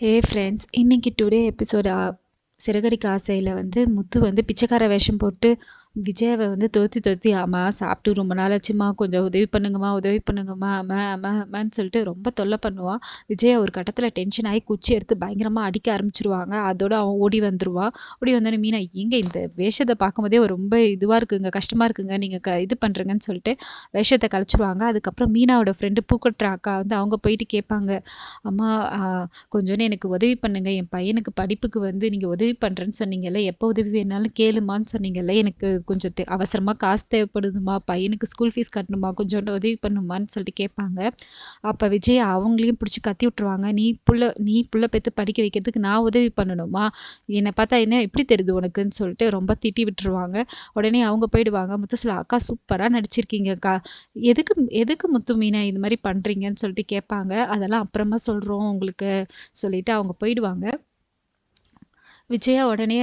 Friends, இன்னைக்கு today episode Siragadikka ஆசையில் வந்து முத்து வந்து பிச்சைக்கார வேஷம் போட்டு விஜயாவை வந்து தொத்தி தொத்தி ஆமா சாப்பிட்டு ரொம்ப நாள் ஆச்சுமா, கொஞ்சம் உதவி பண்ணுங்கம்மா உதவி பண்ணுங்கம்மா அம்மா அம்மா அம்மான்னு சொல்லிட்டு ரொம்ப தொல்லை பண்ணுவான். விஜயா ஒரு கட்டத்தில் டென்ஷன் ஆகி குச்சி எடுத்து பயங்கரமாக அடிக்க ஆரம்பிச்சிருவாங்க. அதோட அவன் ஓடி வந்துடுவான். ஓடி வந்தோடனே மீனா எங்க இந்த வேஷத்தை பார்க்கும்போதே ரொம்ப இதுவாக இருக்குங்க, கஷ்டமாக இருக்குங்க, நீங்கள் இது பண்ணுறீங்கன்னு சொல்லிட்டு வேஷத்தை கழிச்சிருவாங்க. அதுக்கப்புறம் மீனாவோட ஃப்ரெண்டு பூக்கட்டுற அக்கா வந்து அவங்க போயிட்டு கேட்பாங்க, அம்மா கொஞ்சோன்னு எனக்கு உதவி பண்ணுங்க, என் பையனுக்கு படிப்புக்கு வந்து நீங்கள் உதவி பண்ணுறேன்னு சொன்னீங்கல்ல, எப்போ உதவி வேணாலும் கேளுமான்னு சொன்னீங்கல்ல, எனக்கு கொஞ்சம் அவசரமாக காசு தேவைப்படுதுமா, பையனுக்கு ஸ்கூல் ஃபீஸ் கட்டணுமா, கொஞ்சோண்டு உதவி பண்ணுமான்னு சொல்லிட்டு கேட்பாங்க. அப்போ விஜய் அவங்களையும் பிடிச்சி கத்தி விட்டுருவாங்க, நீ புள்ள பெற்று படிக்க வைக்கிறதுக்கு நான் உதவி பண்ணணுமா, என்னை பார்த்தா என்ன எப்படி தெரியுது உனக்குன்னு சொல்லிட்டு ரொம்ப திட்டி விட்டுருவாங்க. உடனே அவங்க போயிடுவாங்க. முத்து சொல்ல, அக்கா சூப்பராக நடிச்சிருக்கீங்க அக்கா, எதுக்கு எதுக்கு முத்து மீனா இது மாதிரி பண்ணுறீங்கன்னு சொல்லிட்டு கேட்பாங்க. அதெல்லாம் அப்புறமா சொல்கிறோம் உங்களுக்கு சொல்லிட்டு அவங்க போயிடுவாங்க. விஜயா உடனே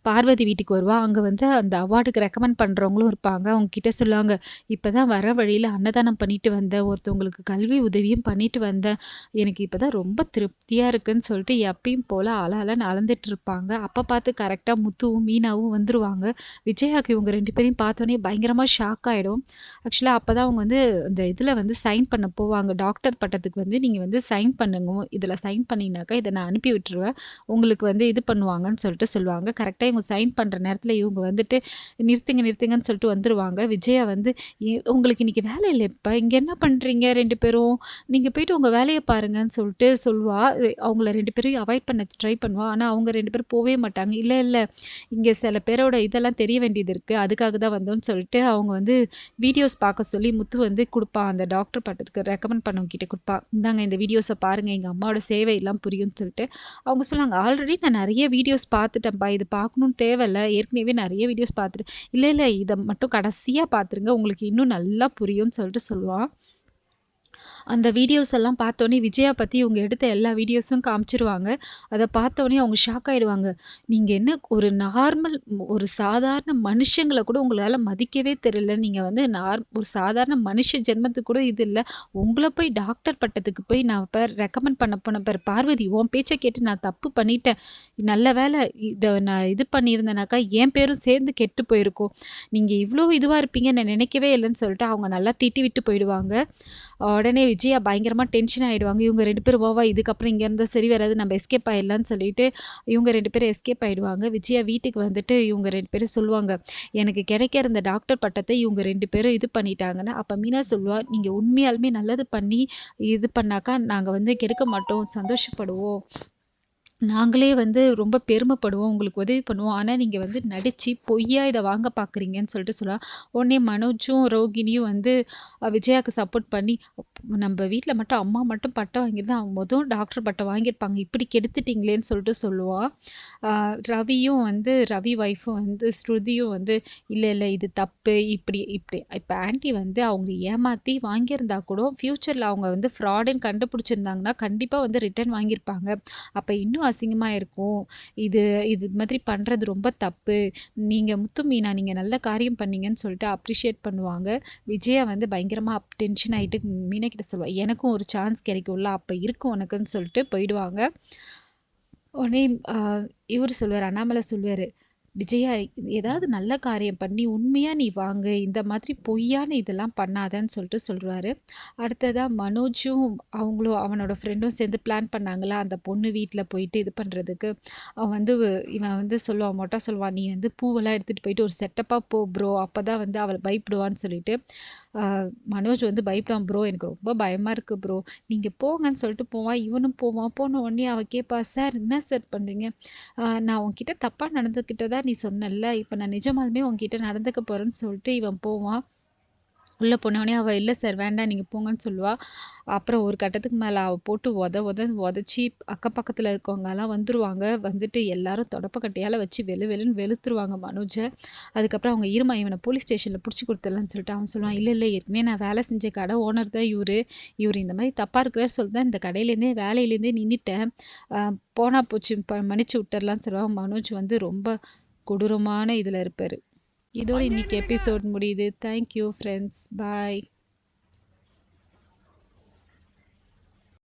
பார்வதி வீட்டுக்கு வருவா. அங்கே வந்து அந்த அவார்டுக்கு ரெக்கமெண்ட் பண்ணுறவங்களும் இருப்பாங்க. அவங்க கிட்ட சொல்லுவாங்க, இப்போ தான் வர வழியில் அன்னதானம் பண்ணிட்டு வந்தேன், ஒருத்தவங்களுக்கு கல்வி உதவியும் பண்ணிட்டு வந்தேன், எனக்கு இப்போ தான் ரொம்ப திருப்தியாக இருக்குன்னு சொல்லிட்டு எப்பயும் போல் அலன்னு அளந்துட்டு இருப்பாங்க. அப்போ பார்த்து கரெக்டாக முத்துவும் மீனாவும் வந்துருவாங்க. விஜயாவுக்கு இவங்க ரெண்டு பேரையும் பார்த்தோன்னே பயங்கரமாக ஷாக் ஆகிடும். ஆக்சுவலாக அப்போ தான் அவங்க வந்து அந்த இதில் வந்து சைன் பண்ண போவாங்க. டாக்டர் பட்டத்துக்கு வந்து நீங்கள் வந்து சைன் பண்ணுங்க, இதில் சைன் பண்ணினாக்கா இதை நான் அனுப்பி விட்டுருவேன், உங்களுக்கு வந்து இது பண்ணுவாங்கன்னு சொல்லிட்டு சொல்லுவாங்க. கரெக்டாக இவங்க சைன் பண்ணுற நேரத்தில் இவங்க வந்துட்டு நிறுத்துங்கன்னு சொல்லிட்டு வந்துடுவாங்க. விஜயா வந்து, உங்களுக்கு இன்னைக்கு வேலை இல்லைப்பா, இங்கே என்ன பண்ணுறீங்க ரெண்டு பேரும், நீங்கள் போயிட்டு உங்கள் வேலையை பாருங்கன்னு சொல்லிட்டு சொல்லுவா. அவங்கள ரெண்டு பேரும் அவாய்ட் பண்ண ட்ரை பண்ணுவா. ஆனால் அவங்க ரெண்டு பேரும் போகவே மாட்டாங்க. இல்லை இங்கே சில பேரோட இதெல்லாம் தெரிய வேண்டியது இருக்குது, அதுக்காக தான் வந்தோம்னு சொல்லிட்டு அவங்க வந்து வீடியோஸ் பார்க்க சொல்லி முத்து வந்து கொடுப்பா. அந்த டாக்டர் பட்டத்துக்கு ரெக்கமெண்ட் பண்ணவங்க கிட்ட கொடுப்பா, இந்தாங்க இந்த வீடியோஸை பாருங்கள், எங்கள் அம்மாவோட சேவை எல்லாம் புரியும்னு சொல்லிட்டு. அவங்க சொன்னாங்க, ஆல்ரெடி நான் நிறைய வீடியோஸ் பார்த்துட்டேன்ப்பா, இது பார்க்கணும்னு தேவையில்ல, ஏற்கனவே நிறைய வீடியோஸ் பார்த்துட்டு. இல்லை இதை மட்டும் கடைசியாக பார்த்துருங்க, உங்களுக்கு இன்னும் நல்லா புரியும்னு சொல்லிட்டு சொல்லுவான். அந்த வீடியோஸ் எல்லாம் பார்த்தோன்னே விஜயா பற்றி இவங்க எடுத்த எல்லா வீடியோஸும் காமிச்சிருவாங்க. அதை பார்த்தோன்னே அவங்க ஷாக் ஆகிடுவாங்க. நீங்கள் என்ன ஒரு சாதாரண மனுஷங்களை கூட உங்களால் மதிக்கவே தெரியல, நீங்கள் வந்து ஒரு சாதாரண மனுஷ ஜென்மத்துக்கு கூட இது இல்லை, உங்களை போய் டாக்டர் பட்டத்துக்கு போய் நான் ரெக்கமெண்ட் பண்ண போனேன் பார்வதி, உன் பேச்சை கேட்டு நான் தப்பு பண்ணிட்டேன், நல்ல வேலை இதை நான் இது பண்ணியிருந்தேனாக்கா என் பேரும் சேர்ந்து கெட்டு போயிருக்கும், நீங்கள் இவ்வளோ இதுவாக இருப்பீங்கன்னு நான் நினைக்கவே இல்லைன்னு சொல்லிட்டு அவங்க நல்லா திட்டி விட்டு போயிடுவாங்க. உடனே விஜயா பயங்கரமாக டென்ஷன் ஆகிடுவாங்க. இவங்க ரெண்டு பேரும் இதுக்கப்புறம் இங்கேருந்து சரி வராது, நம்ம எஸ்கேப் ஆகிடலான்னு சொல்லிட்டு இவங்க ரெண்டு பேரும் எஸ்கேப் ஆகிடுவாங்க. விஜயா வீட்டுக்கு வந்துட்டு இவங்க ரெண்டு பேரும் சொல்லுவாங்க, எனக்கு கிடைக்கிற இந்த டாக்டர் பட்டத்தை இவங்க ரெண்டு பேரும் இது பண்ணிட்டாங்கன்னா. அப்போ மீனா சொல்லுவா, நீங்கள் உண்மையாலுமே நல்லது பண்ணி இது பண்ணாக்கா நாங்கள் வந்து கெடுக்க மாட்டோம், சந்தோஷப்படுவோம், நாங்களே வந்து ரொம்ப பெருமைப்படுவோம், உங்களுக்கு உதவி பண்ணுவோம், ஆனால் நீங்கள் வந்து நடித்து பொய்யா இதை வாங்க பார்க்குறீங்கன்னு சொல்லிட்டு சொல்லலாம். உடனே மனோஜும் ரோகிணியும் வந்து விஜயாவுக்கு சப்போர்ட் பண்ணி, நம்ம வீட்டில் மட்டும் அம்மா மட்டும் பட்டம் வாங்கியிருந்தா அவங்க மொதல் டாக்டர் பட்டம் வாங்கியிருப்பாங்க, இப்படி கெடுத்துட்டிங்களேன்னு சொல்லிட்டு சொல்லுவாள். ரவி ஒய்ஃபும் வந்து ஸ்ருதியும் வந்து, இல்லை இது தப்பு, இப்படி இப்போ ஆன்ட்டி வந்து அவங்க ஏமாற்றி வாங்கியிருந்தா கூட ஃப்யூச்சரில் அவங்க வந்து ஃப்ராடுன்னு கண்டுபிடிச்சிருந்தாங்கன்னா கண்டிப்பாக வந்து ரிட்டர்ன் வாங்கியிருப்பாங்க, அப்போ இன்னும் அசிங்கமாக இருக்கும், இது மாதிரி பண்ணுறது ரொம்ப தப்பு, நீங்கள் முத்து மீனா நீங்கள் நல்ல காரியம் பண்ணீங்கன்னு சொல்லிட்டு அப்ரிஷியேட் பண்ணுவாங்க. விஜயா வந்து பயங்கரமாக டென்ஷன் ஆகிட்டு மீனா கிட்ட சொல்லுவாள், எனக்கும் ஒரு சான்ஸ் கிடைக்கும்ல, அப்போ இருக்கும் உனக்குன்னு சொல்லிட்டு போயிடுவாங்க. உடனே இவர் சொல்லுவார், அண்ணாமலை சொல்லுவார், விஜயா ஏதாவது நல்ல காரியம் பண்ணி உண்மையாக நீ வாங்க, இந்த மாதிரி பொய்யான இதெல்லாம் பண்ணாதன்னு சொல்லிட்டு சொல்கிறாரு. அடுத்ததாக மனோஜும் அவங்களும் அவனோட ஃப்ரெண்டும் சேர்ந்து பிளான் பண்ணாங்களா அந்த பொண்ணு வீட்டில் போயிட்டு இது பண்ணுறதுக்கு. இவன் வந்து சொல்லுவான், மொட்டா சொல்லுவான், நீ வந்து பூவெல்லாம் எடுத்துகிட்டு போயிட்டு ஒரு செட்டப்பாக போ ப்ரோ, அப்போ தான் வந்து அவள் பயப்படுவான்னு சொல்லிட்டு. மனோஜ் வந்து பயப்படான், ப்ரோ எனக்கு ரொம்ப பயமாக இருக்குது ப்ரோ, நீங்கள் போங்கன்னு சொல்லிட்டு போவான். இவனும் போவான். போன உடனே அவள் கேட்பா, சார் என்ன சார் பண்ணுறீங்க, நான் உன்கிட்ட தப்பாக நடந்துக்கிட்டதா நீ சொன்னல, இப்போ நான் நிஜமாலுமே உன்கிட்ட நடந்துக்க போகிறேன்னு சொல்லிட்டு இவன் போவான். உள்ளே போனவொடனே அவள், இல்லை சார் வேண்டாம் நீங்கள் போங்கன்னு சொல்லுவாள். அப்புறம் ஒரு கட்டத்துக்கு மேலே அவள் போட்டு உதச்சி அக்கம் பக்கத்தில் இருக்கவங்கலாம் வந்துடுவாங்க. வந்துட்டு எல்லாரும் தொடப்பக்கட்டையால் வச்சு வெளுன்னு வெளுத்துருவாங்க மனோஜை. அதுக்கப்புறம் அவங்க, இருமா இவனை போலீஸ் ஸ்டேஷனில் பிடிச்சி கொடுத்துடலான்னு சொல்லிட்டு அவன் சொல்லுவான், இல்லை ஏற்கனவே நான் வேலை செஞ்ச கடை ஓனர் தான் இவர் இந்த மாதிரி தப்பாக இருக்கிற சொல்லி தான் இந்த கடையிலேருந்தே வேலையிலேருந்தே நின்றுட்டேன், போனா போச்சு மன்னிச்சு விட்டுறலான்னு சொல்லுவான். மனோஜ் வந்து ரொம்ப கொடூரமான இதில் இருப்பார். இதோட இன்னைக்கு எபிசோட் முடியுது. தேங்க்யூ ஃப்ரெண்ட்ஸ், பாய்.